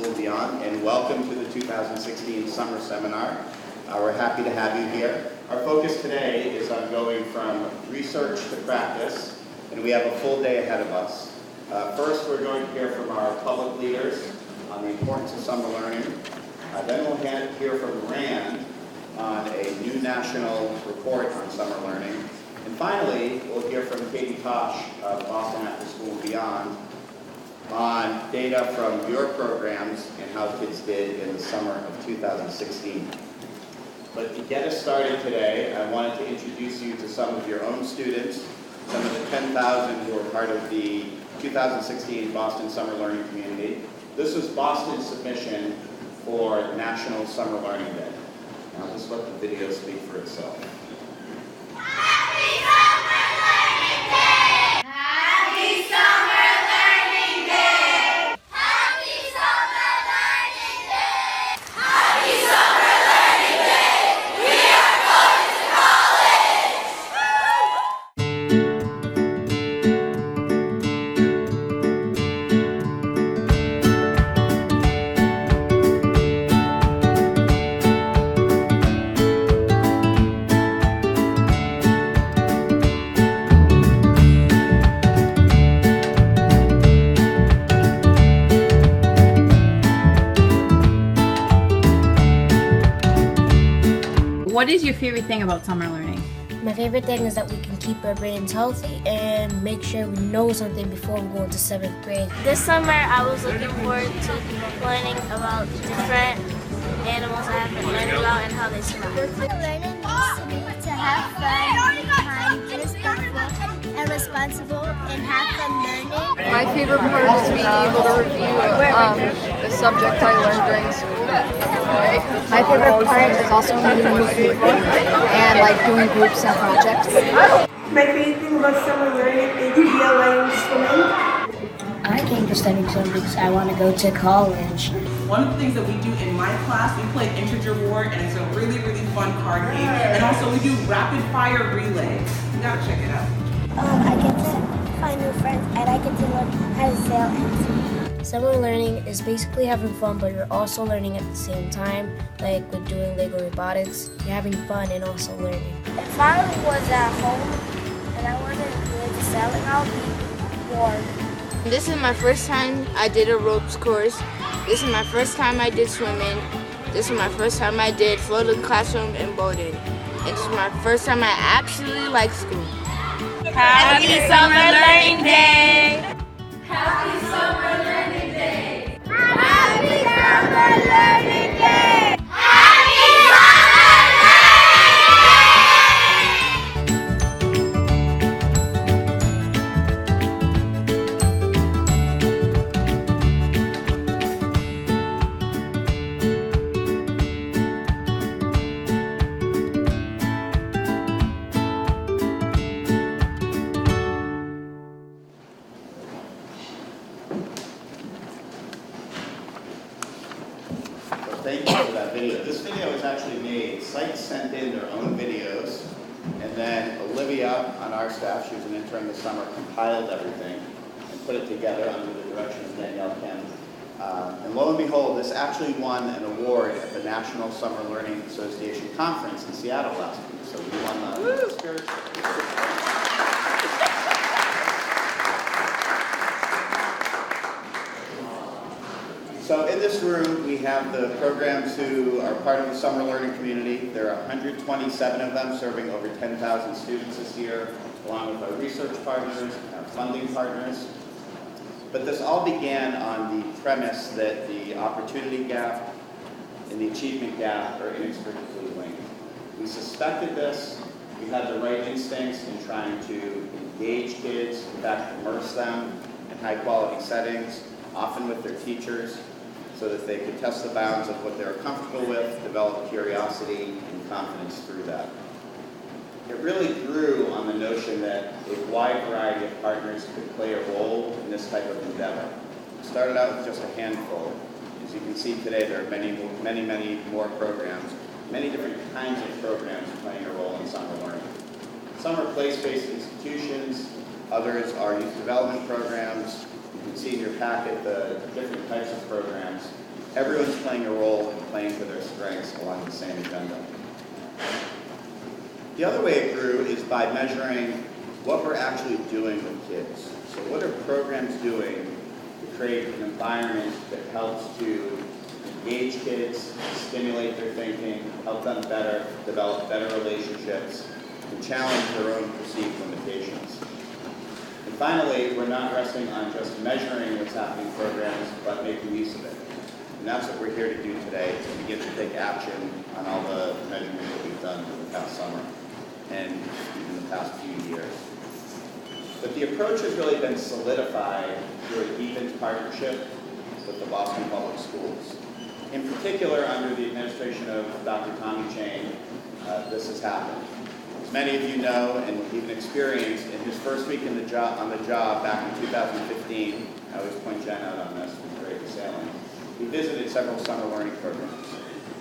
School and Beyond, and welcome to the 2016 Summer Seminar. We're happy to have you here. Our focus today is on going from research to practice, and we have a full day ahead of us. First, we're going to hear from our public leaders on the importance of summer learning. Then we'll hear from Rand on a new national report on summer learning. And finally, we'll hear from Katie Tosh of Boston After School and Beyond on data from your programs and how kids did in the summer of 2016. But to get us started today, I wanted to introduce you to some of your own students, some of the 10,000 who are part of the 2016 Boston Summer Learning Community. This was Boston's submission for National Summer Learning Day. Now just let the video speak for itself. Happy Summer Learning Day! Happy Summer Learning Day! Happy Summer Learning Day! Happy Summer Learning Day! We are going to What is your favorite thing about summer learning? My favorite thing is that we can keep our brains healthy and make sure we know something before we go into 7th grade. This summer I was looking forward to learning about different animals I haven't learned about and how they smell. Learning needs to have fun, be kind, be respectful, and responsible, and have fun learning. My favorite part is being able to review the subject I learned during school. My favorite part is also meeting new people and doing groups and projects. My favorite thing about summer learning is DLA and swimming. I came to study summer because I want to go to college. One of the things that we do in my class, we play Integer War, and it's a really, really fun card game. And also we do rapid fire relay. You gotta check it out. I get to find new friends, and I get to learn how to sail and swim. Summer learning is basically having fun, but you're also learning at the same time, like with doing Lego robotics. You're having fun and also learning. If I was at home and I wasn't good at sailing, I'll be bored. This is my first time I did a ropes course. This is my first time I did swimming. This is my first time I did floating classroom and boating. And this is my first time I actually like school. Happy Summer Learning Day! Happy Summer Learning Day! Happy Summer Learning Day! Happy Thank you for that video. This video was actually made. Sites sent in their own videos, and then Olivia on our staff, she was an intern this summer, compiled everything and put it together under the direction of Danielle Kim. And lo and behold, this actually won an award at the National Summer Learning Association Conference in Seattle last week. So we won the Spirit. So in this room, we have the programs who are part of the summer learning community. There are 127 of them serving over 10,000 students this year, along with our research partners and our funding partners. But this all began on the premise that the opportunity gap and the achievement gap are inextricably linked. We suspected this. We had the right instincts in trying to engage kids, in fact, immerse them in high-quality settings, often with their teachers, so that they could test the bounds of what they're comfortable with, develop curiosity and confidence through that. It really grew on the notion that a wide variety of partners could play a role in this type of endeavor. It started out with just a handful. As you can see today, there are many more programs, many different kinds of programs playing a role in summer learning. Some are place-based institutions, others are youth development programs. You can see in your packet the different types of programs. Everyone's playing a role and playing to their strengths along the same agenda. The other way it grew is by measuring what we're actually doing with kids. So what are programs doing to create an environment that helps to engage kids, stimulate their thinking, help them better, develop better relationships, and challenge their own perceived limitations. And finally, we're not resting on just measuring what's happening in programs, but making use of it. And that's what we're here to do today, to begin to take action on all the measurement that we've done over the past summer and in the past few years. But the approach has really been solidified through a deepened partnership with the Boston Public Schools. In particular, under the administration of Dr. Tommy Chang, this has happened. As many of you know and even experienced, in his first week on the job back in 2015, I always point Jen out on this with great sailing, he visited several summer learning programs.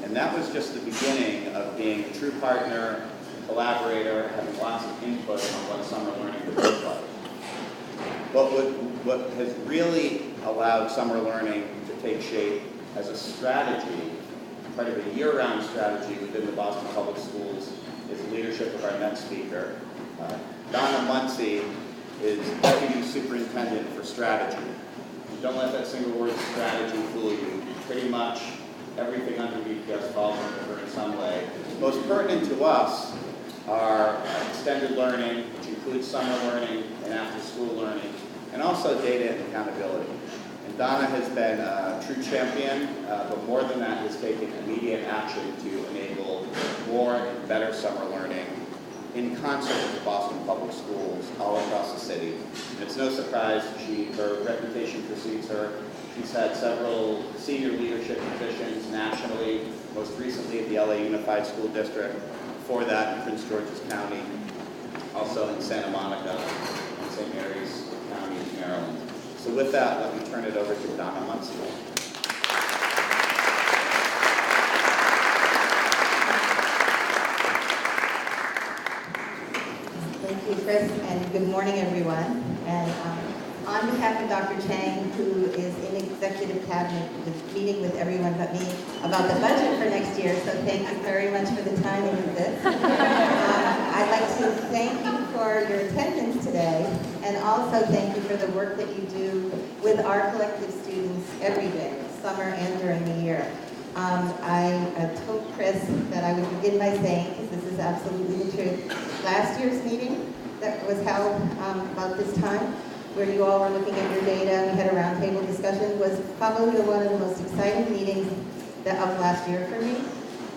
And that was just the beginning of being a true partner, collaborator, having lots of input on what summer learning would look like. But what has really allowed summer learning to take shape as a strategy, part of a year-round strategy within the Boston Public Schools, is the leadership of our next speaker. Donna Muncy is Deputy Superintendent for Strategy. Don't let that single word strategy fool you. Pretty much everything under BPS falls under her in some way. Most pertinent to us are extended learning, which includes summer learning and after-school learning, and also data and accountability. And Donna has been a true champion, but more than that, has taken immediate action to enable more and better summer learning in concert with the Boston Public Schools all across the city. And it's no surprise her reputation precedes her. She's had several senior leadership positions nationally, most recently at the LA Unified School District, before that in Prince George's County, also in Santa Monica and St. Mary's County, Maryland. So with that, let me turn it over to Donna Muncy. Thank you, Chris, and good morning, everyone. And on behalf of Dr. Chang, who is in executive cabinet, meeting with everyone but me about the budget for next year, so thank you very much for the timing of this. I'd like to thank you for your attendance today, and also thank you for the work that you do with our collective students every day, summer and during the year. I told Chris that I would begin by saying, because this is absolutely the truth, last year's meeting that was held about this time, where you all were looking at your data, we had a roundtable discussion, was probably one of the most exciting meetings of last year for me.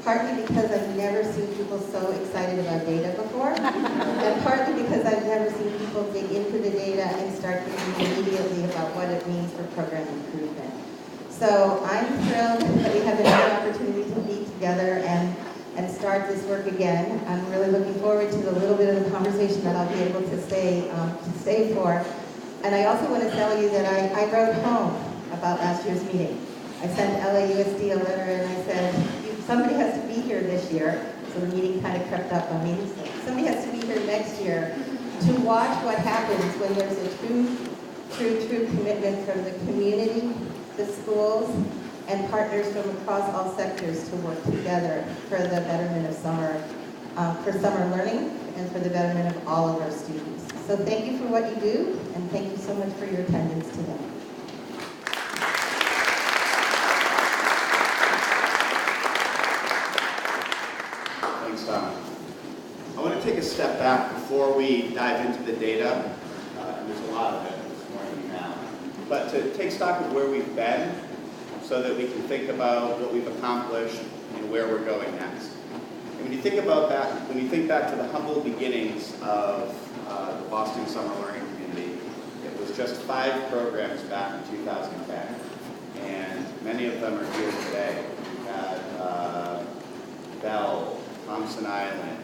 Partly because I've never seen people so excited about data before, and partly because I've never seen people dig into the data and start thinking immediately about what it means for program improvement. So I'm thrilled that we have another opportunity to meet together and start this work again. I'm really looking forward to the little bit of the conversation that I'll be able to stay for. And I also want to tell you that I wrote home about last year's meeting. I sent LAUSD a letter and I said, somebody has to be here this year, so the meeting kind of crept up on me. Somebody has to be here next year to watch what happens when there's a true commitment from the community, the schools, and partners from across all sectors to work together for the betterment of summer, for summer learning, and for the betterment of all of our students. So thank you for what you do, and thank you so much for your attendance today. Thanks, Donna. I want to take a step back before we dive into the data. And there's a lot of it this morning now. But to take stock of where we've been so that we can think about what we've accomplished and where we're going next. And when you think about that, when you think back to the humble beginnings of the Boston Summer Learning Community, it was just 5 programs back in 2010. And many of them are here today. We had Bell, Thompson Island,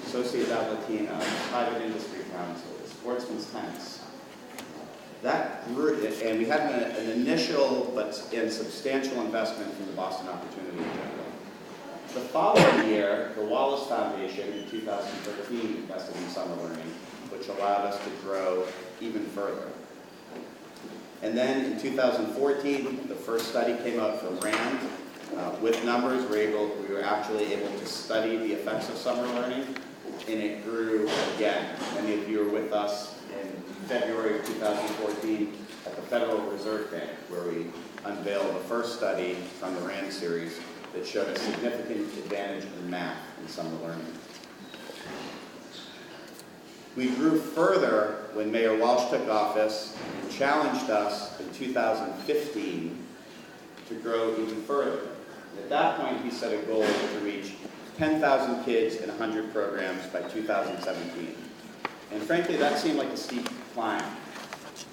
Sociedad Latina, Private Industry Council, Sportsman's Tents. That grew, and we had an initial but substantial investment from the Boston Opportunity Agenda. The following year, the Walsh Foundation in 2013 invested in summer learning, which allowed us to grow even further. And then in 2014, the first study came out from RAND. With numbers, we were actually able to study the effects of summer learning, and it grew again. Many of you were with us in February of 2014 at the Federal Reserve Bank, where we unveiled the first study from the RAND series that showed a significant advantage in math in summer learning. We grew further when Mayor Walsh took office and challenged us in 2015 to grow even further. At that point, he set a goal to reach 10,000 kids in 100 programs by 2017. And frankly, that seemed like a steep climb.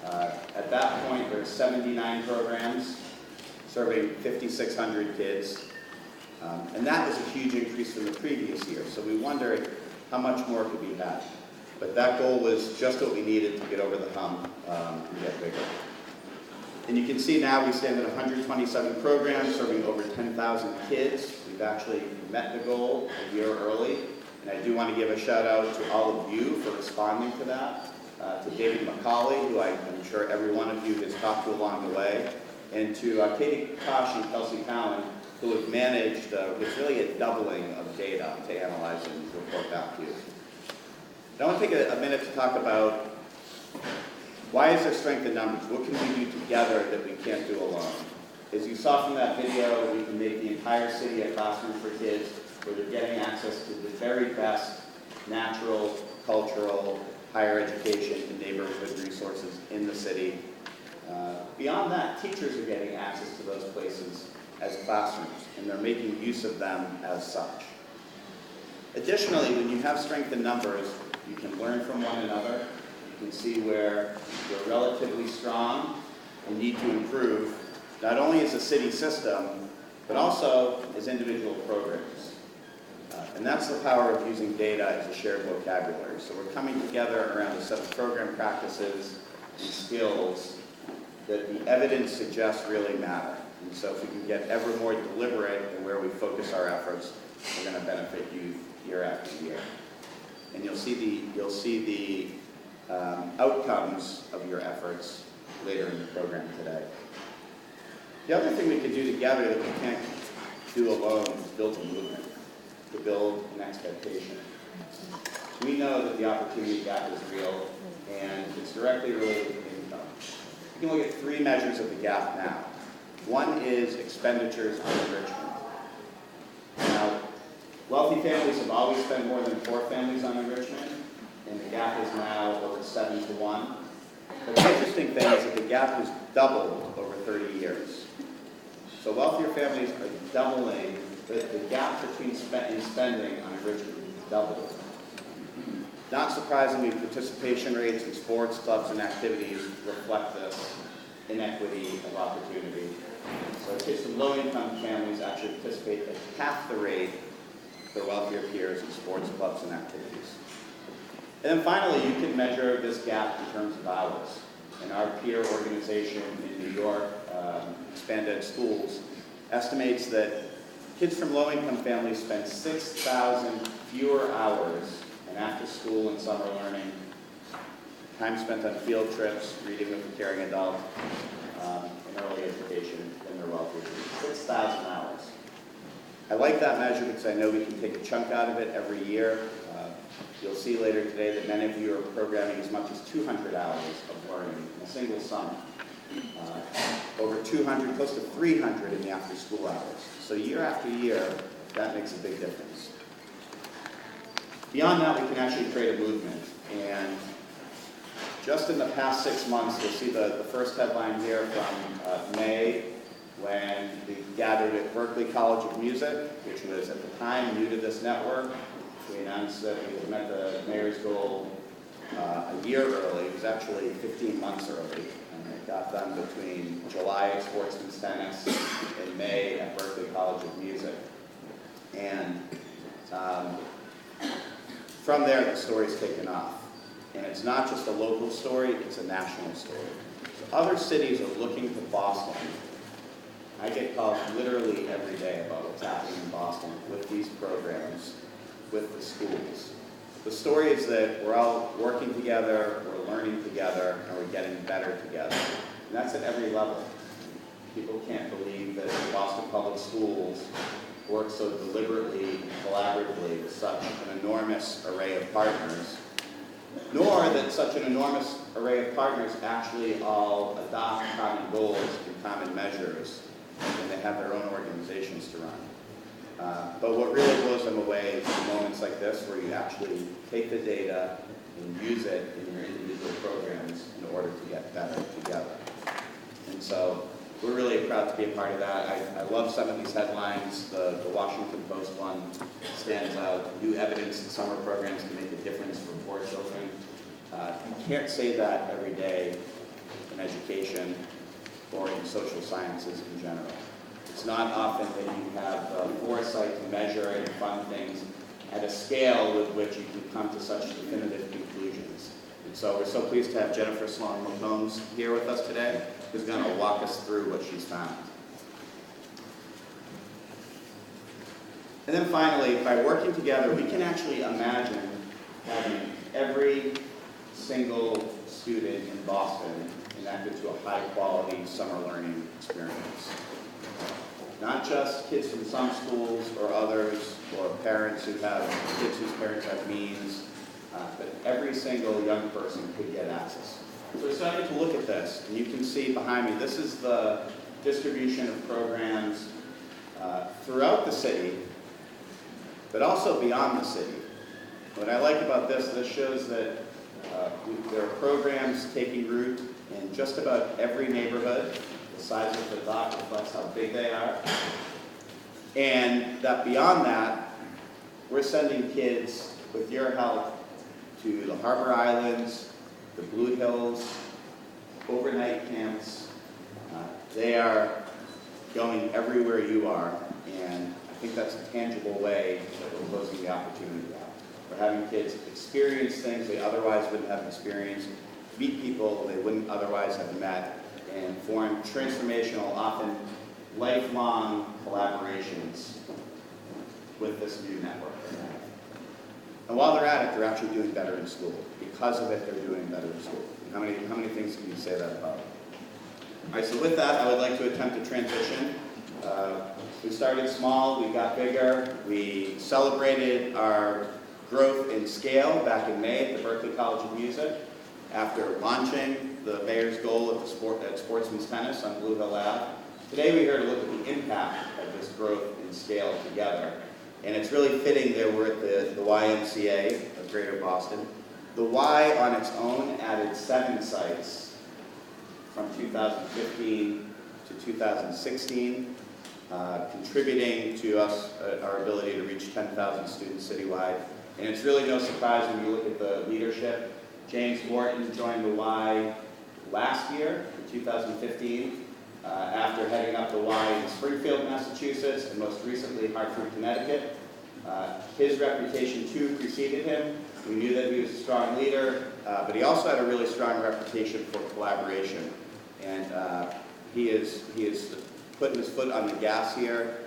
At that point, there were 79 programs serving 5,600 kids. And that was a huge increase from the previous year. So we wondered how much more could be had. But that goal was just what we needed to get over the hump and get bigger. And you can see now we stand at 127 programs serving over 10,000 kids. We've actually met the goal a year early. And I do want to give a shout out to all of you for responding to that. To David McCauley, who I'm sure every one of you has talked to along the way. And to Katie Kosh and Kelsey Cowan, who have managed what's really a doubling of data to analyze and report back to you. I want to take a minute to talk about why is there strength in numbers? What can we do together that we can't do alone? As you saw from that video, we can make the entire city a classroom for kids where they're getting access to the very best natural, cultural, higher education and neighborhood resources in the city. Beyond that, teachers are getting access to those places as classrooms, and they're making use of them as such. Additionally, when you have strength in numbers, you can learn from one another. You can see where you're relatively strong and need to improve, not only as a city system, but also as individual programs. And that's the power of using data as a shared vocabulary. So we're coming together around a set of program practices and skills that the evidence suggests really matter. And so if we can get ever more deliberate in where we focus our efforts, we're going to benefit youth year after year. And you'll see the outcomes of your efforts later in the program today. The other thing we can do together that we can't do alone is build a movement, to build an expectation. We know that the opportunity gap is real, and it's directly related to income. You can look at three measures of the gap now. One is expenditures on enrichment. Now, wealthy families have always spent more than poor families on enrichment, and the gap is now over 7-to-1. But the interesting thing is that the gap has doubled over 30 years. So wealthier families are doubling, the gap between spending on enrichment is doubled. Not surprisingly, participation rates in sports, clubs, and activities reflect this inequity of opportunity. So kids from low-income families actually participate at half the rate of their wealthier peers in sports, clubs, and activities. And then finally, you can measure this gap in terms of hours. And our peer organization in New York, Expanded Schools, estimates that kids from low-income families spend 6,000 fewer hours in after-school and summer learning, time spent on field trips, reading with a caring adult, in early education than their wealthier peers. 6,000 hours. I like that measure because I know we can take a chunk out of it every year. You'll see later today that many of you are programming as much as 200 hours of learning in a single summer. Over 200, close to 300 in the after-school hours. So year after year, that makes a big difference. Beyond that, we can actually create a movement. And just in the past 6 months, you'll see the first headline here from May, when we gathered at Berklee College of Music, which was at the time new to this network. We announced that we had met the mayor's goal a year early. It was actually 15 months early. And it got done between July at Sportsman's Tennis and May at Berklee College of Music. And from there, the story's taken off. And it's not just a local story, it's a national story. So other cities are looking to Boston. I get calls literally every day about what's happening in Boston with these programs, with the schools. The story is that we're all working together, we're learning together, and we're getting better together. And that's at every level. People can't believe that Boston Public Schools work so deliberately and collaboratively with such an enormous array of partners, nor that such an enormous array of partners actually all adopt common goals and common measures, and they have their own organizations to run. But what really blows them away is the moments like this where you actually take the data and use it in your individual programs in order to get better together. And so we're really proud to be a part of that. I love some of these headlines. The Washington Post one stands out. New evidence in summer programs can make a difference for poor children. You can't say that every day in education or in social sciences in general. It's not often that you have the foresight to measure and fund things at a scale with which you can come to such definitive conclusions. And so we're so pleased to have Jennifer Sloan-McCombs here with us today, who's going to walk us through what she's found. And then finally, by working together, we can actually imagine having every single student in Boston connected to a high-quality summer learning experience. Not just kids from some schools or others, or parents who have kids whose parents have means, but every single young person could get access. So we're starting to look at this, and you can see behind me, this is the distribution of programs throughout the city, but also beyond the city. What I like about this shows that there are programs taking root in just about every neighborhood. The size of the dot reflects how big they are. And that beyond that, we're sending kids, with your help, to the Harbor Islands, the Blue Hills, overnight camps. They are going everywhere you are, and I think that's a tangible way that we're closing the opportunity out. We're having kids experience things they otherwise wouldn't have experienced, meet people they wouldn't otherwise have met, and form transformational, often lifelong collaborations with this new network. And while they're at it, they're actually doing better in school. Because of it, they're doing better in school. How many things can you say that about? All right, so with that, I would like to attempt a transition. We started small, we got bigger. We celebrated our growth in scale back in May at the Berkeley College of Music after launching the mayor's goal at Sportsman's Tennis on Blue Hill Ave. Today we're here to look at the impact of this growth in scale together. And it's really fitting that we're at the YMCA of Greater Boston. The Y on its own added 7 sites from 2015 to 2016, contributing to us our ability to reach 10,000 students citywide. And it's really no surprise when you look at the leadership. James Morton joined the Y last year, in 2015, after heading up the Y in Springfield, Massachusetts, and most recently Hartford, Connecticut. His reputation too preceded him. We knew that he was a strong leader, but he also had a really strong reputation for collaboration. And he is putting his foot on the gas here,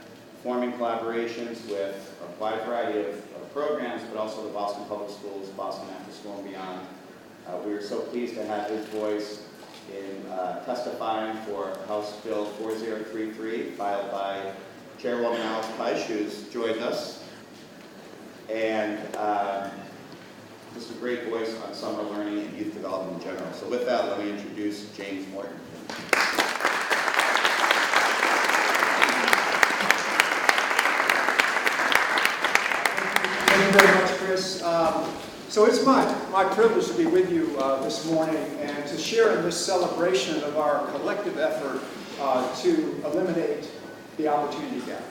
forming collaborations with a wide variety of programs, but also the Boston Public Schools, Boston After School and beyond. We are so pleased to have his voice in testifying for House Bill 4033, filed by Chairwoman Alice Peisch, who's joined us. And just a great voice on summer learning and youth development in general. So with that, let me introduce James Morton. Thank you very much, Chris. So it's my privilege to be with you this morning and to share in this celebration of our collective effort to eliminate the opportunity gap,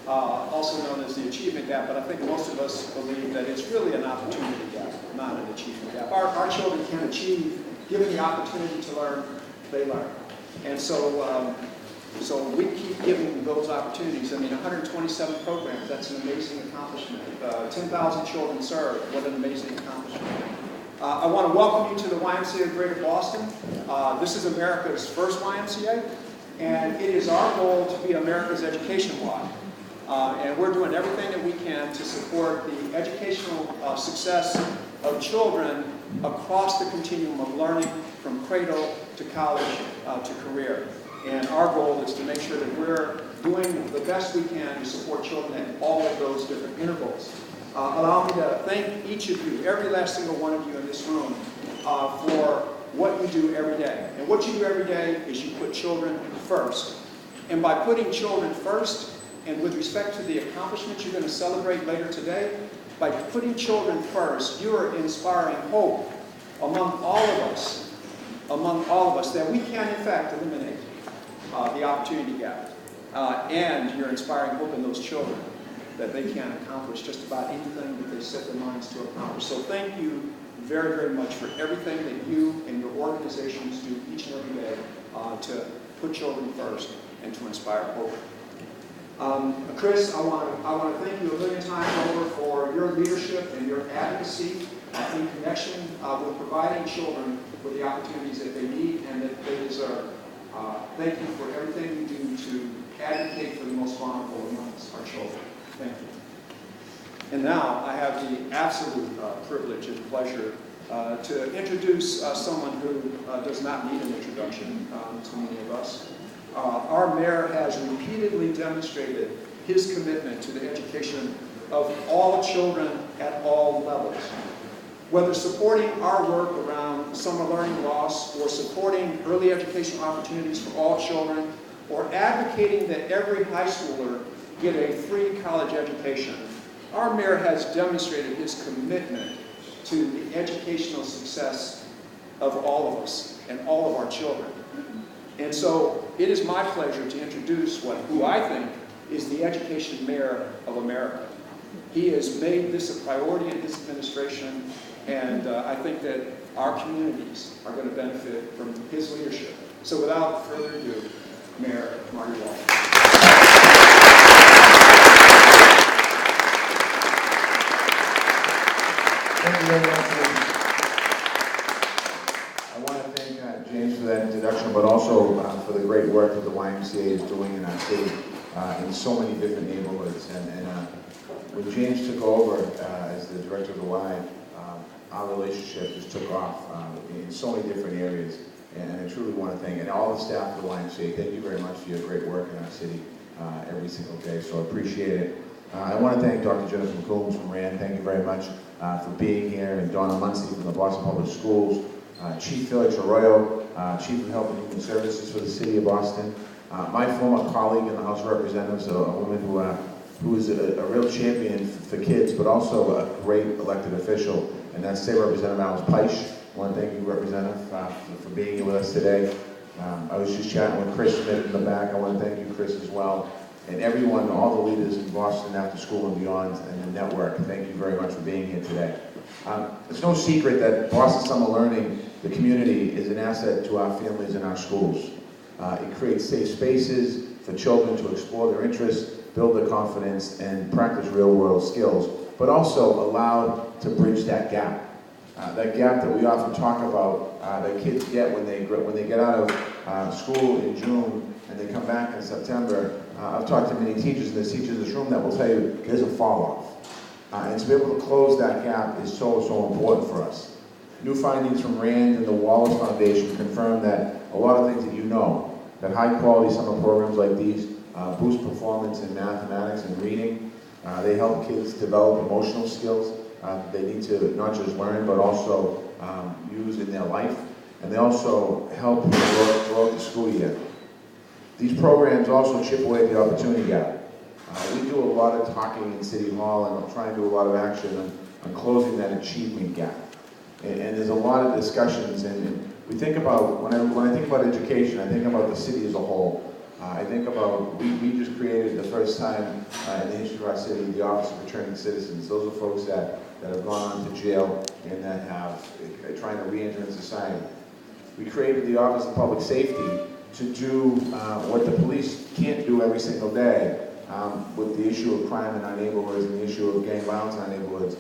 also known as the achievement gap, but I think most of us believe that it's really an opportunity gap, not an achievement gap. Our children can achieve, given the opportunity to learn, they learn. And so we keep giving those opportunities. I mean, 127 programs, that's an amazing accomplishment. 10,000 children served, what an amazing accomplishment. I want to welcome you to the YMCA of Greater Boston. This is America's first YMCA, and it is our goal to be America's education Y. And we're doing everything that we can to support the educational success of children across the continuum of learning from cradle to college to career. And our goal is to make sure that we're doing the best we can to support children at all of those different intervals. Allow me to thank each of you, every last single one of you in this room, for what you do every day. And what you do every day is you put children first. And by putting children first, and with respect to the accomplishments you're going to celebrate later today, by putting children first, you are inspiring hope among all of us, that we can in fact eliminate the opportunity gap. And you're inspiring hope in those children that they can accomplish just about anything that they set their minds to accomplish. So thank you very, very much for everything that you and your organizations do each and every day to put children first and to inspire hope. Chris, I want to thank you a million times over for your leadership and your advocacy in connection with providing children with the opportunities that they need and that they deserve. Thank you for everything you do to advocate for the most vulnerable amongst our children. Thank you. And now I have the absolute privilege and pleasure to introduce someone who does not need an introduction to many of us. Our mayor has repeatedly demonstrated his commitment to the education of all children at all levels. Whether supporting our work around summer learning loss, or supporting early educational opportunities for all children, or advocating that every high schooler get a free college education, our mayor has demonstrated his commitment to the educational success of all of us and all of our children. And so it is my pleasure to introduce who I think is the education mayor of America. He has made this a priority in his administration, and I think that our communities are going to benefit from his leadership. So without further ado, Mayor Marty Walsh. Thank you very much. I want to thank James for that introduction, but also for the great work that the YMCA is doing in our city in so many different neighborhoods. And when James took over as the director of the Y, our relationship just took off in so many different areas. And I truly want to thank, and all the staff of the YMCA, thank you very much for your great work in our city every single day, so I appreciate it. I want to thank Dr. Jennifer McCombs from RAND, thank you very much for being here, and Donna Muncie from the Boston Public Schools, Chief Felix Arroyo, Chief of Health and Human Services for the City of Boston, my former colleague in the House of Representatives, a woman who is a real champion for kids, but also a great elected official, and that's State Representative Alice Peisch. I want to thank you, Representative, for being here with us today. I was just chatting with Chris Smith in the back. I want to thank you, Chris, as well. And everyone, all the leaders in Boston After School and Beyond and the network, thank you very much for being here today. It's no secret that Boston Summer Learning, the community, is an asset to our families and our schools. It creates safe spaces for children to explore their interests, build their confidence, and practice real-world skills, but also allow to bridge that gap. That gap that we often talk about that kids get when they get out of school in June and they come back in September. I've talked to many teachers, and there's teachers in this room that will tell you there's a fall off. And to be able to close that gap is so important for us. New findings from RAND and the Walsh Foundation confirm that a lot of things that you know, that high quality summer programs like these boost performance in mathematics and reading. They help kids develop emotional skills. They need to not just learn, but also use in their life. And they also help throughout the school year. These programs also chip away at the opportunity gap. We do a lot of talking in City Hall, and I'm trying to do a lot of action on closing that achievement gap. And there's a lot of discussions, and we think about, when I think about education, I think about the city as a whole. I think about, we just created the first time in the history of our city, the Office of Returning Citizens. Those are folks that have gone on to jail and that have trying to re-enter in society. We created the Office of Public Safety to do what the police can't do every single day with the issue of crime in our neighborhoods and the issue of gang violence in our neighborhoods.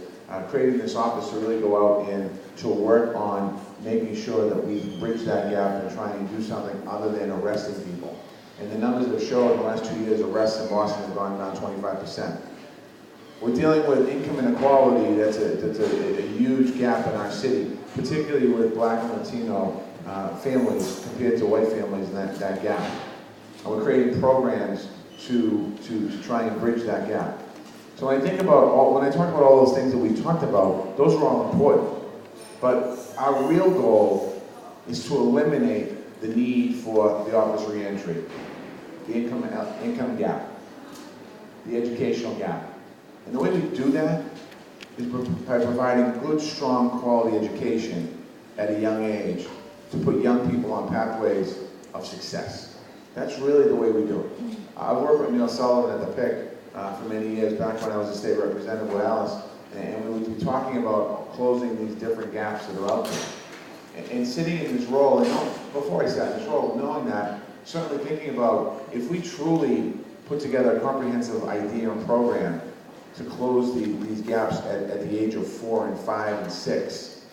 Creating this office to really go out and to work on making sure that we bridge that gap and try and do something other than arresting people. And the numbers have shown in the last 2 years, arrests in Boston have gone down 25%. We're dealing with income inequality. That's a huge gap in our city, particularly with Black and Latino families compared to white families in that gap. And we're creating programs to try and bridge that gap. So when I think about when I talk about all those things that we talked about, those are all important. But our real goal is to eliminate the need for the office reentry, the income gap, the educational gap. And the way we do that is by providing good, strong, quality education at a young age to put young people on pathways of success. That's really the way we do it. I've worked with Neil Sullivan at the PIC for many years, back when I was a state representative with Alice, and we would be talking about closing these different gaps that are out there. And sitting in this role, and before I sat in this role, knowing that, certainly thinking about if we truly put together a comprehensive idea and program to close these gaps at the age of 4 and 5 and 6,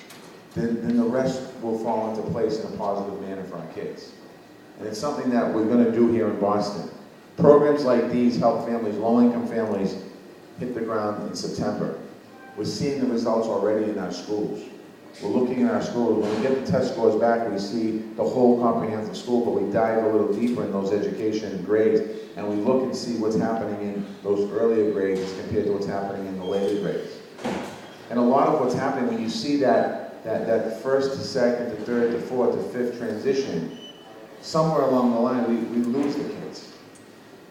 then the rest will fall into place in a positive manner for our kids. And it's something that we're going to do here in Boston. Programs like these help families, low-income families, hit the ground in September. We're seeing the results already in our schools. We're looking at our schools. When we get the test scores back, we see the whole comprehensive school, but we dive a little deeper in those education grades, and we look and see what's happening in those earlier grades as compared to what's happening in the later grades. And a lot of what's happening when you see that first to second to third to fourth to fifth transition, somewhere along the line we lose the kids.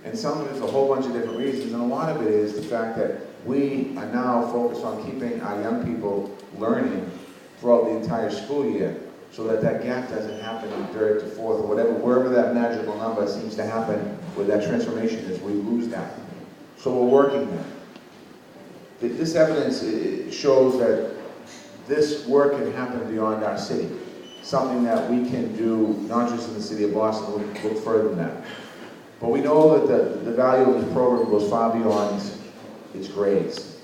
And some of it's a whole bunch of different reasons, and a lot of it is the fact that we are now focused on keeping our young people learning throughout the entire school year, so that gap doesn't happen in third to fourth, or wherever that magical number seems to happen, where that transformation is, we lose that. So we're working there. This evidence shows that this work can happen beyond our city, something that we can do not just in the city of Boston, but look further than that. But we know that the value of this program goes far beyond its grades.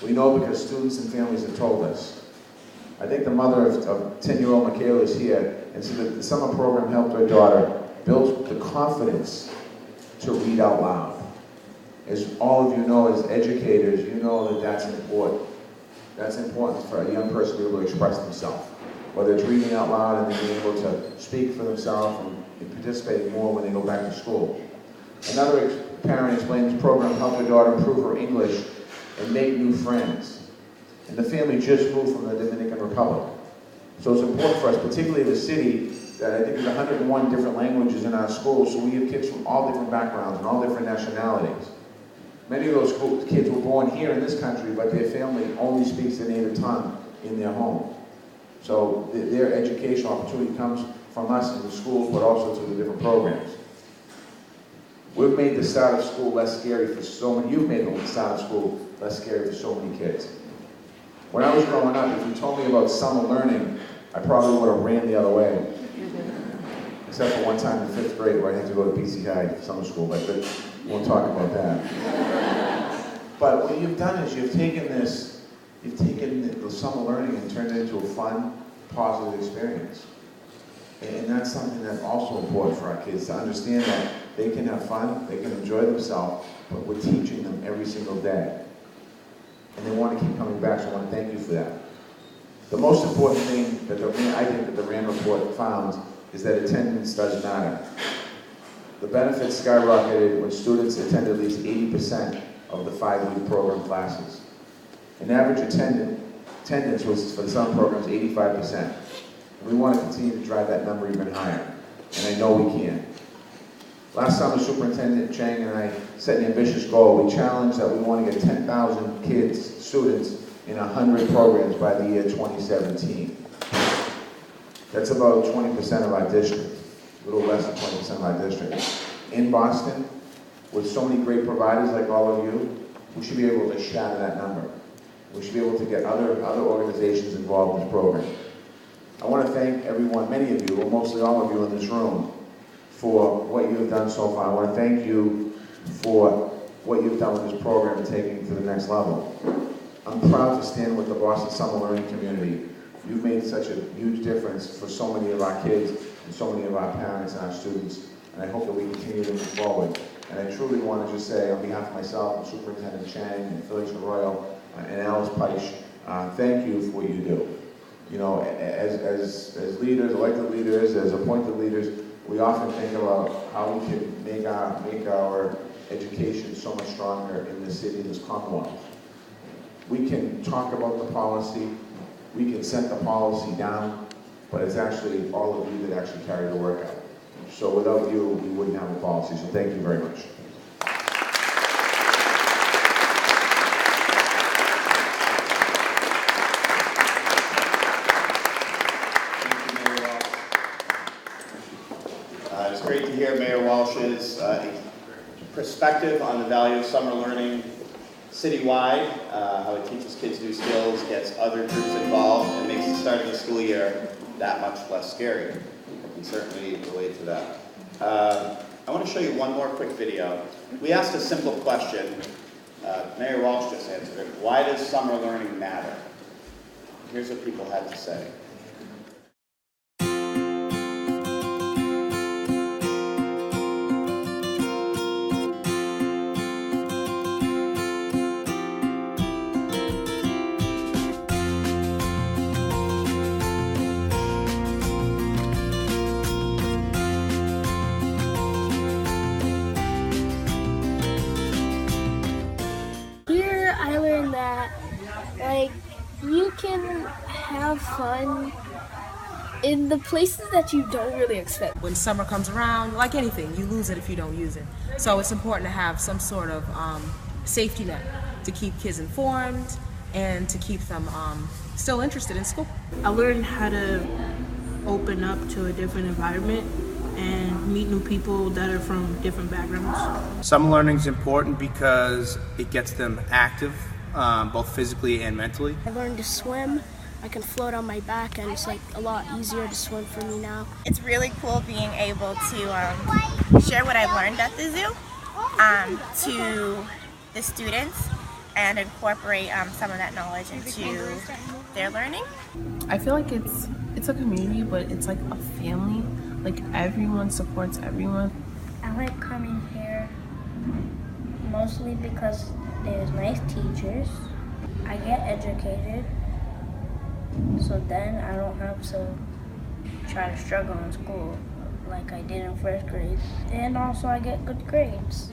We know because students and families have told us. I think the mother of 10-year-old Michaela is here, and said that the summer program helped her daughter build the confidence to read out loud. As all of you know, as educators, you know that that's important. That's important for a young person to be able to express themselves, whether it's reading out loud and then being able to speak for themselves and participate more when they go back to school. Another parent explained this program helped her daughter improve her English and make new friends. And the family just moved from the Dominican Republic. So it's important for us, particularly the city, that I think there's 101 different languages in our schools, so we have kids from all different backgrounds and all different nationalities. Many of those kids were born here in this country, but their family only speaks their native tongue in their home. So their educational opportunity comes from us in the schools, but also through the different programs. We've made the start of school less scary for so many. You've made the start of school less scary for so many kids. When I was growing up, if you told me about summer learning, I probably would have ran the other way. Except for one time in 5th grade where I had to go to BC High summer school, but we won't talk about that. But what you've done is you've taken the summer learning and turned it into a fun, positive experience. And that's something that's also important for our kids, to understand that they can have fun, they can enjoy themselves, but we're teaching them every single day. And they want to keep coming back, so I want to thank you for that. The most important thing that I think that the RAND report found is that attendance does matter. The benefits skyrocketed when students attended at least 80% of the 5-week program classes. An average attendance was, for the summer programs, 85%. And we want to continue to drive that number even higher, and I know we can. Last summer, Superintendent Chang and I set an ambitious goal. We challenged that we want to get 10,000 kids, students, in 100 programs by the year 2017. That's about 20% of our district, a little less than 20% of our district. In Boston, with so many great providers like all of you, we should be able to shatter that number. We should be able to get other organizations involved in this program. I want to thank everyone, many of you, or mostly all of you in this room, for what you have done so far. I want to thank you for what you've done with this program and taking it to the next level. I'm proud to stand with the Boston Summer Learning community. You've made such a huge difference for so many of our kids and so many of our parents and our students. and I hope that we continue to move forward. And I truly want to just say, on behalf of myself and Superintendent Chang and Phyllis Arroyo and Alice Peisch, thank you for what you do. You know, as leaders, elected leaders, as appointed leaders, we often think about how we can make our education so much stronger in this city, this Commonwealth. We can talk about the policy, we can set the policy down, but it's actually all of you that actually carry the work out. So without you, we wouldn't have a policy, so thank you very much. It's great to hear Mayor Walsh's perspective on the value of summer learning citywide, how it teaches kids new skills, gets other groups involved, and makes the start of the school year that much less scary. I can certainly relate to that. I want to show you one more quick video. We asked a simple question. Mayor Walsh just answered it. Why does summer learning matter? Here's what people had to say. Here I learned that, like, you can have fun in the places that you don't really expect. When summer comes around, like anything, you lose it if you don't use it. So it's important to have some sort of safety net to keep kids informed and to keep them still interested in school. I learned how to open up to a different environment and meet new people that are from different backgrounds. Summer learning is important because it gets them active, both physically and mentally. I learned to swim. I can float on my back, and it's like a lot easier to swim for me now. It's really cool being able to share what I've learned at the zoo to the students and incorporate some of that knowledge into their learning. I feel like it's a community, but it's like a family. Like everyone supports everyone. I like coming here mostly because there's nice teachers. I get educated, so then I don't have to try to struggle in school like I did in first grade. And also I get good grades.